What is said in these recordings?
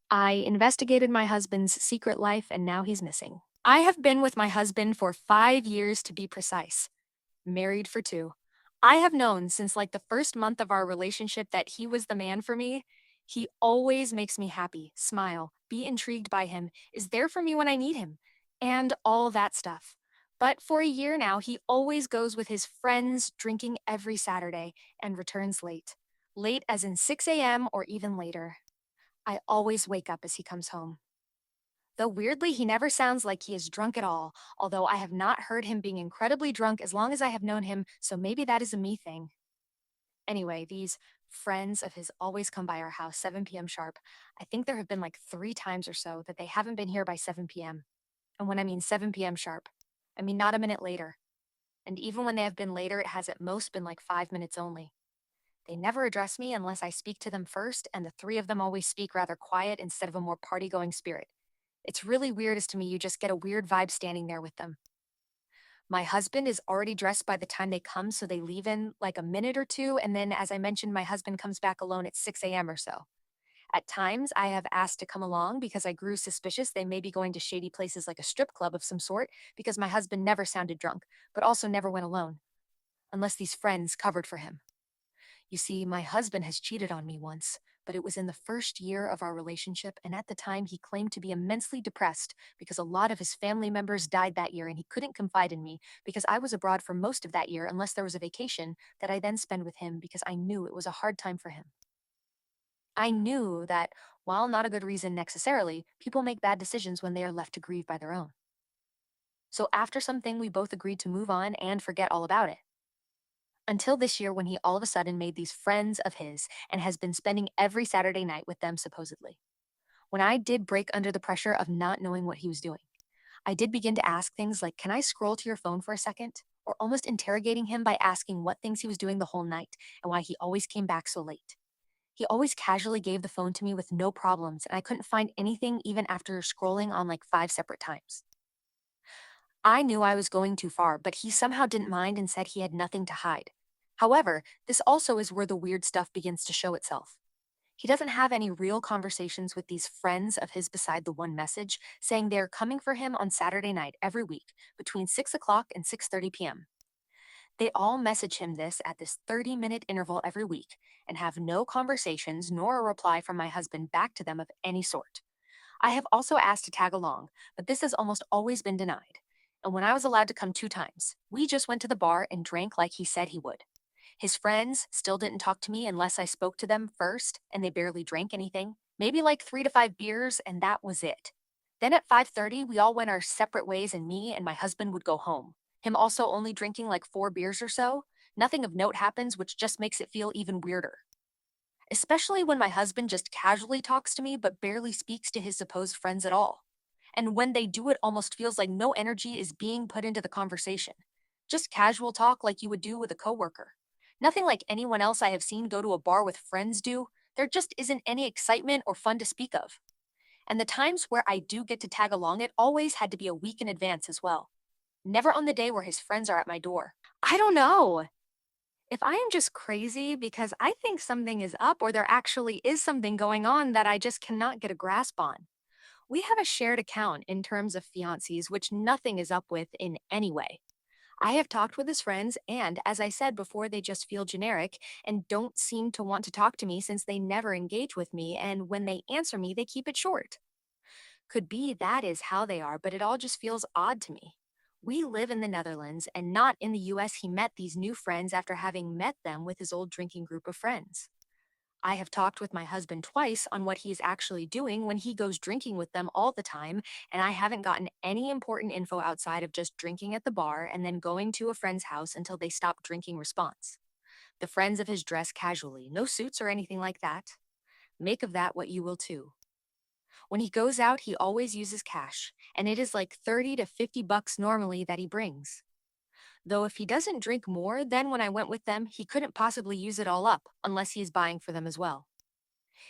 I investigated my husband's secret life and now he's missing. I have been with my husband for 5 years to be precise, married for two. I have known since like the first month of our relationship that he was the man for me. He always makes me happy, smile, be intrigued by him, is there for me when I need him, and all that stuff. But for a year now, he always goes with his friends drinking every Saturday and returns late. Late as in 6 a.m. or even later. I always wake up as he comes home. Though weirdly, he never sounds like he is drunk at all, although I have not heard him being incredibly drunk as long as I have known him, so maybe that is a me thing. Anyway, these friends of his always come by our house 7 p.m. sharp. I think there have been like 3 times or so that they haven't been here by 7 p.m. And when I mean 7 p.m. sharp, I mean not a minute later. And even when they have been later, it has at most been like 5 minutes only. They never address me unless I speak to them first, and the three of them always speak rather quiet instead of a more party going spirit. It's really weird as to me, you just get a weird vibe standing there with them. My husband is already dressed by the time they come, so they leave in like a minute or two, and then, as I mentioned, my husband comes back alone at 6 a.m. or so. At times, I have asked to come along because I grew suspicious they may be going to shady places like a strip club of some sort, because my husband never sounded drunk, but also never went alone, unless these friends covered for him. You see, my husband has cheated on me once, but it was in the first year of our relationship, and at the time he claimed to be immensely depressed because a lot of his family members died that year and he couldn't confide in me because I was abroad for most of that year unless there was a vacation that I then spend with him because I knew it was a hard time for him. I knew that, while not a good reason necessarily, people make bad decisions when they are left to grieve by their own. So after something, we both agreed to move on and forget all about it. Until this year when he all of a sudden made these friends of his and has been spending every Saturday night with them supposedly. When I did break under the pressure of not knowing what he was doing, I did begin to ask things like, "Can I scroll to your phone for a second?" Or almost interrogating him by asking what things he was doing the whole night and why he always came back so late. He always casually gave the phone to me with no problems, and I couldn't find anything even after scrolling on like 5 separate times. I knew I was going too far, but he somehow didn't mind and said he had nothing to hide. However, this also is where the weird stuff begins to show itself. He doesn't have any real conversations with these friends of his beside the one message saying they're coming for him on Saturday night every week between 6 o'clock and 6:30 p.m. They all message him this at this 30-minute interval every week and have no conversations nor a reply from my husband back to them of any sort. I have also asked to tag along, but this has almost always been denied. And when I was allowed to come 2 times, we just went to the bar and drank like he said he would. His friends still didn't talk to me unless I spoke to them first, and they barely drank anything. Maybe like 3 to 5 beers, and that was it. Then at 5:30, we all went our separate ways, and me and my husband would go home. Him also only drinking like 4 beers or so. Nothing of note happens, which just makes it feel even weirder. Especially when my husband just casually talks to me but barely speaks to his supposed friends at all. And when they do, it almost feels like no energy is being put into the conversation. Just casual talk like you would do with a coworker. Nothing like anyone else I have seen go to a bar with friends do. There just isn't any excitement or fun to speak of. And the times where I do get to tag along, it always had to be a week in advance as well. Never on the day where his friends are at my door. I don't know if I am just crazy because I think something is up or there actually is something going on that I just cannot get a grasp on. We have a shared account in terms of fiancés, which nothing is up with in any way. I have talked with his friends, and as I said before, they just feel generic and don't seem to want to talk to me since they never engage with me, and when they answer me, they keep it short. Could be that is how they are, but it all just feels odd to me. We live in the Netherlands and not in the US. He met these new friends after having met them with his old drinking group of friends. I have talked with my husband twice on what he's actually doing when he goes drinking with them all the time, and I haven't gotten any important info outside of just drinking at the bar and then going to a friend's house until they stop drinking response. The friends of his dress casually, no suits or anything like that. Make of that what you will too. When he goes out, he always uses cash, and it is like 30 to 50 bucks normally that he brings. Though if he doesn't drink more, then when I went with them, he couldn't possibly use it all up unless he is buying for them as well.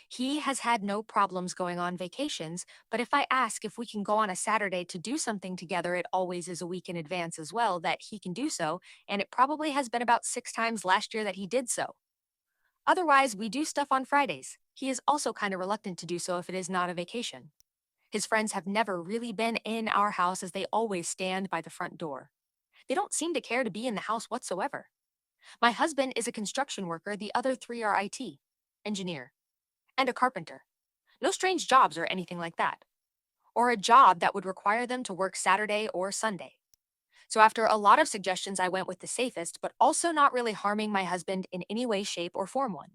He has had no problems going on vacations, but if I ask if we can go on a Saturday to do something together, it always is a week in advance as well that he can do so, and it probably has been about 6 times last year that he did so. Otherwise, we do stuff on Fridays. He is also kind of reluctant to do so if it is not a vacation. His friends have never really been in our house as they always stand by the front door. They don't seem to care to be in the house whatsoever. My husband is a construction worker, the other three are IT, engineer, and a carpenter. No strange jobs or anything like that. Or a job that would require them to work Saturday or Sunday. So after a lot of suggestions, I went with the safest, but also not really harming my husband in any way, shape, or form one.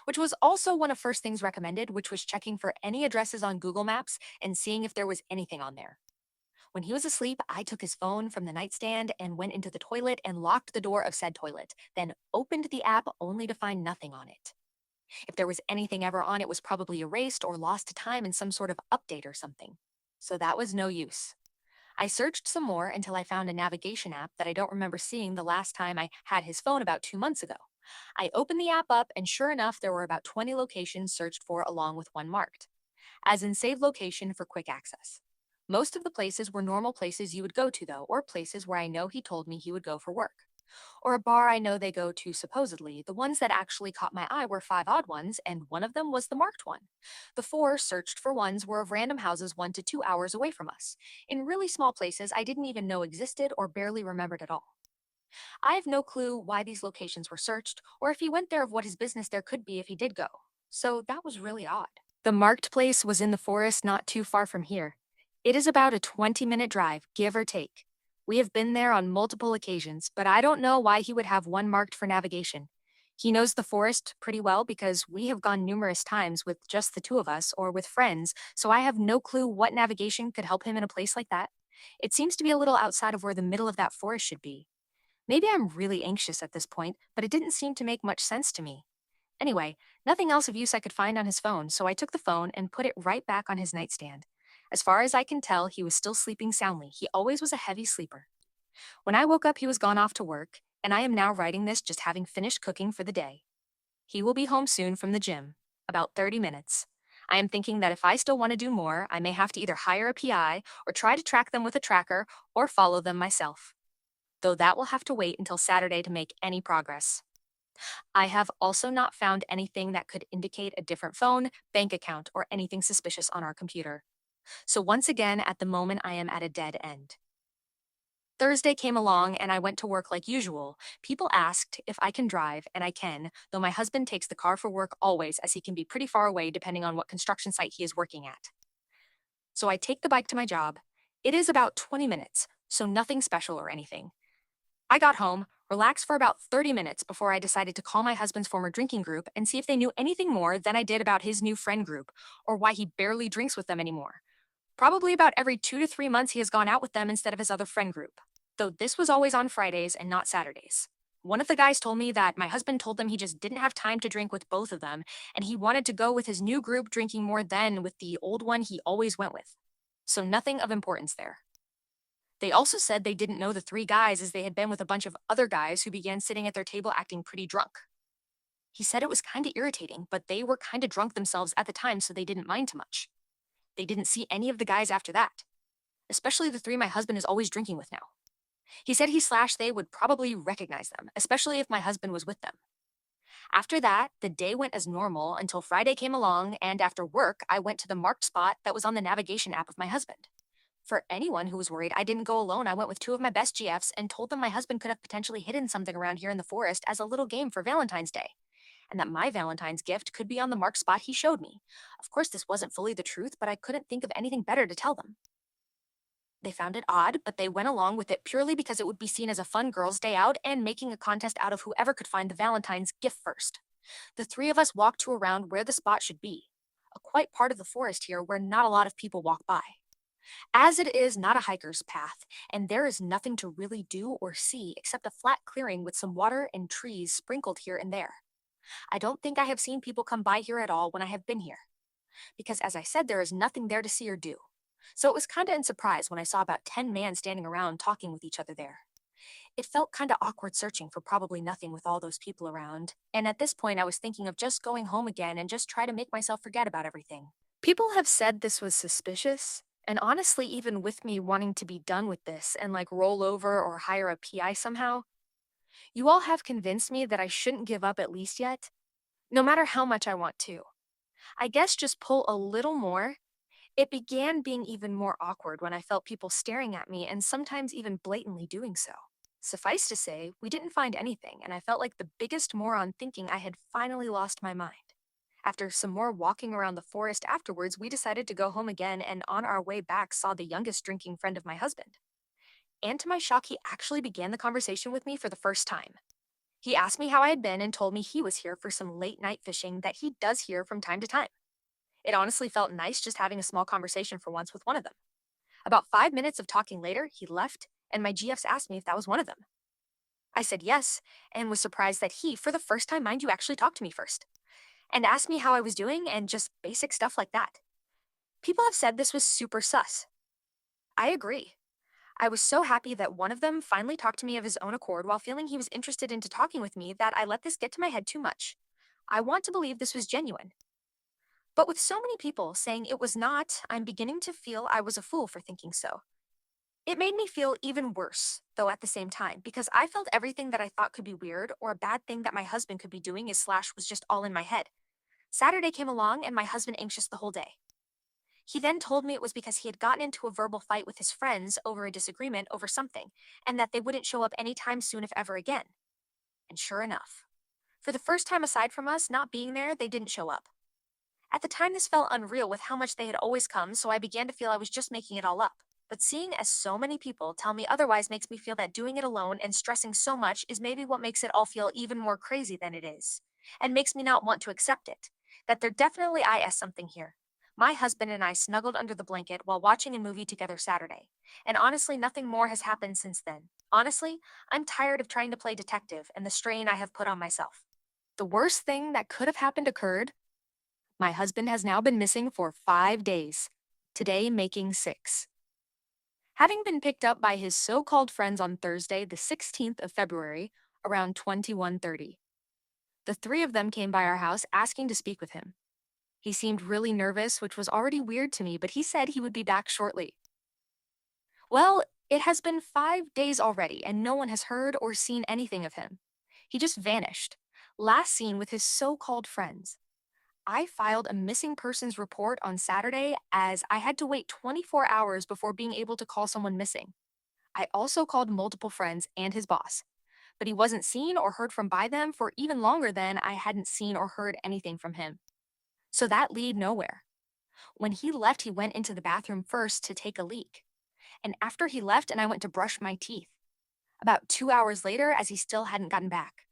Which was also one of first things recommended, which was checking for any addresses on Google Maps and seeing if there was anything on there. When he was asleep, I took his phone from the nightstand and went into the toilet and locked the door of said toilet, then opened the app only to find nothing on it. If there was anything ever on, it was probably erased or lost to time in some sort of update or something. So that was no use. I searched some more until I found a navigation app that I don't remember seeing the last time I had his phone about 2 months ago. I opened the app up, and sure enough, there were about 20 locations searched for, along with one marked, as in save location for quick access. Most of the places were normal places you would go to, though, or places where I know he told me he would go for work. Or a bar I know they go to supposedly. The ones that actually caught my eye were five odd ones, and one of them was the marked one. The four searched for ones were of random houses 1 to 2 hours away from us, in really small places I didn't even know existed or barely remembered at all. I have no clue why these locations were searched, or if he went there of what his business there could be if he did go. So that was really odd. The marked place was in the forest not too far from here. It is about a 20-minute drive, give or take. We have been there on multiple occasions, but I don't know why he would have one marked for navigation. He knows the forest pretty well because we have gone numerous times with just the two of us or with friends, so I have no clue what navigation could help him in a place like that. It seems to be a little outside of where the middle of that forest should be. Maybe I'm really anxious at this point, but it didn't seem to make much sense to me. Anyway, nothing else of use I could find on his phone, so I took the phone and put it right back on his nightstand. As far as I can tell, he was still sleeping soundly. He always was a heavy sleeper. When I woke up, he was gone off to work, and I am now writing this just having finished cooking for the day. He will be home soon from the gym, about 30 minutes. I am thinking that if I still want to do more, I may have to either hire a PI or try to track them with a tracker or follow them myself. Though that will have to wait until Saturday to make any progress. I have also not found anything that could indicate a different phone, bank account, or anything suspicious on our computer. So once again, at the moment, I am at a dead end. Thursday came along and I went to work like usual. People asked if I can drive, and I can, though my husband takes the car for work always, as he can be pretty far away depending on what construction site he is working at. So I take the bike to my job. It is about 20 minutes, so nothing special or anything. I got home, relaxed for about 30 minutes before I decided to call my husband's former drinking group and see if they knew anything more than I did about his new friend group, or why he barely drinks with them anymore. Probably about every 2 to 3 months he has gone out with them instead of his other friend group, though this was always on Fridays and not Saturdays. One of the guys told me that my husband told them he just didn't have time to drink with both of them, and he wanted to go with his new group drinking more than with the old one he always went with. So nothing of importance there. They also said they didn't know the three guys as they had been with a bunch of other guys who began sitting at their table acting pretty drunk. He said it was kind of irritating, but they were kind of drunk themselves at the time, so they didn't mind too much. They didn't see any of the guys after that, especially the three my husband is always drinking with now. He said they would probably recognize them, especially if my husband was with them. After that, the day went as normal until Friday came along, and after work, I went to the marked spot that was on the navigation app of my husband. For anyone who was worried I didn't go alone, I went with two of my best GFs and told them my husband could have potentially hidden something around here in the forest as a little game for Valentine's Day, and that my Valentine's gift could be on the marked spot he showed me. Of course, this wasn't fully the truth, but I couldn't think of anything better to tell them. They found it odd, but they went along with it purely because it would be seen as a fun girls' day out and making a contest out of whoever could find the Valentine's gift first. The three of us walked to around where the spot should be, a quite part of the forest here where not a lot of people walk by. As it is not a hiker's path, and there is nothing to really do or see except a flat clearing with some water and trees sprinkled here and there. I don't think I have seen people come by here at all when I have been here, because as I said, there is nothing there to see or do. So it was kinda in surprise when I saw about 10 men standing around talking with each other there. It felt kinda awkward searching for probably nothing with all those people around, and at this point I was thinking of just going home again and just try to make myself forget about everything. People have said this was suspicious, and honestly, even with me wanting to be done with this and like roll over or hire a PI somehow, you all have convinced me that I shouldn't give up at least yet. no matter how much I want to. I guess just pull a little more. It began being even more awkward when I felt people staring at me and sometimes even blatantly doing so. Suffice to say, we didn't find anything, and I felt like the biggest moron thinking I had finally lost my mind. After some more walking around the forest afterwards, we decided to go home again and on our way back saw the youngest drinking friend of my husband. And to my shock, he actually began the conversation with me for the first time. He asked me how I had been and told me he was here for some late night fishing that he does here from time to time. It honestly felt nice just having a small conversation for once with one of them. About 5 minutes of talking later, he left, and my GFs asked me if that was one of them. I said yes, and was surprised that he, for the first time, mind you, actually talked to me first, and asked me how I was doing and just basic stuff like that. People have said this was super sus. I agree. I was so happy that one of them finally talked to me of his own accord while feeling he was interested into talking with me that I let this get to my head too much. I want to believe this was genuine. But with so many people saying it was not, I'm beginning to feel I was a fool for thinking so. It made me feel even worse, though at the same time, because I felt everything that I thought could be weird or a bad thing that my husband could be doing is slash was just all in my head. Saturday came along and my husband anxious the whole day. He then told me it was because he had gotten into a verbal fight with his friends over a disagreement over something, and that they wouldn't show up anytime soon if ever again. And sure enough, for the first time aside from us not being there, they didn't show up. At the time, this felt unreal with how much they had always come, so I began to feel I was just making it all up. But seeing as so many people tell me otherwise makes me feel that doing it alone and stressing so much is maybe what makes it all feel even more crazy than it is, and makes me not want to accept it. That there definitely is something here. My husband and I snuggled under the blanket while watching a movie together Saturday, and honestly, nothing more has happened since then. Honestly, I'm tired of trying to play detective and the strain I have put on myself. The worst thing that could have happened occurred. My husband has now been missing for 5 days, today making 6. Having been picked up by his so-called friends on Thursday, the 16th of February, around 21:30. The three of them came by our house asking to speak with him. He seemed really nervous, which was already weird to me, but he said he would be back shortly. Well, it has been 5 days already, and no one has heard or seen anything of him. He just vanished, last seen with his so-called friends. I filed a missing persons report on Saturday as I had to wait 24 hours before being able to call someone missing. I also called multiple friends and his boss, but he wasn't seen or heard from by them for even longer than I hadn't seen or heard anything from him. So that lead nowhere. When he left, he went into the bathroom first to take a leak. And after he left and I went to brush my teeth. About 2 hours later, as he still hadn't gotten back,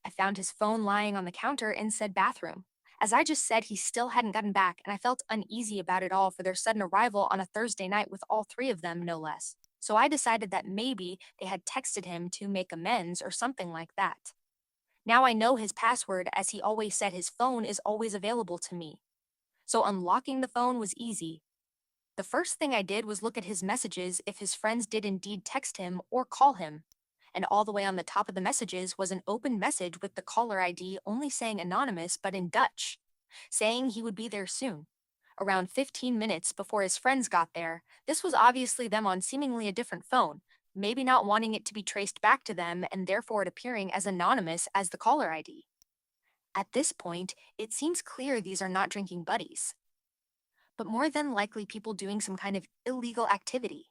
I found his phone lying on the counter and said bathroom. As I just said, he still hadn't gotten back, and I felt uneasy about it all for their sudden arrival on a Thursday night with all three of them, no less. So I decided that maybe they had texted him to make amends or something like that. Now I know his password, as he always said his phone is always available to me. So unlocking the phone was easy. The first thing I did was look at his messages if his friends did indeed text him or call him. And all the way on the top of the messages was an open message with the caller ID only saying anonymous but in Dutch, saying he would be there soon. Around 15 minutes before his friends got there, this was obviously them on seemingly a different phone, maybe not wanting it to be traced back to them and therefore it appearing as anonymous as the caller ID. At this point, it seems clear these are not drinking buddies, but more than likely people doing some kind of illegal activity.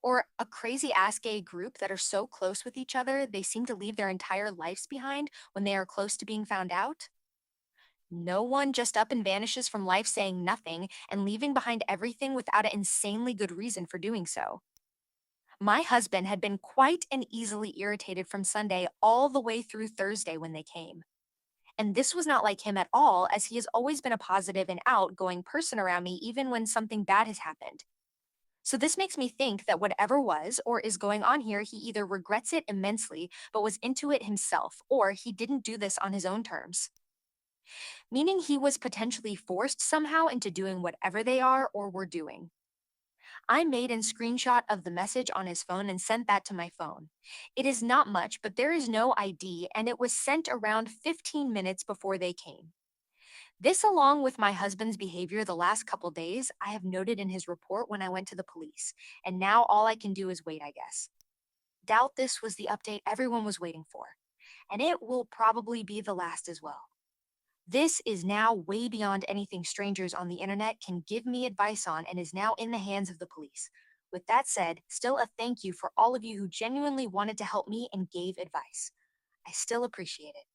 Or a crazy ass gay group that are so close with each other they seem to leave their entire lives behind when they are close to being found out? No one just up and vanishes from life saying nothing and leaving behind everything without an insanely good reason for doing so. My husband had been quite and easily irritated from Sunday all the way through Thursday when they came. And this was not like him at all, as he has always been a positive and outgoing person around me even when something bad has happened. So this makes me think that whatever was or is going on here, he either regrets it immensely but was into it himself, or he didn't do this on his own terms. Meaning he was potentially forced somehow into doing whatever they are or were doing. I made a screenshot of the message on his phone and sent that to my phone. It is not much, but there is no ID, and it was sent around 15 minutes before they came. This, along with my husband's behavior the last couple days, I have noted in his report when I went to the police, and now all I can do is wait, I guess. Doubt this was the update everyone was waiting for, and it will probably be the last as well. This is now way beyond anything strangers on the internet can give me advice on and is now in the hands of the police. With that said, still a thank you for all of you who genuinely wanted to help me and gave advice. I still appreciate it.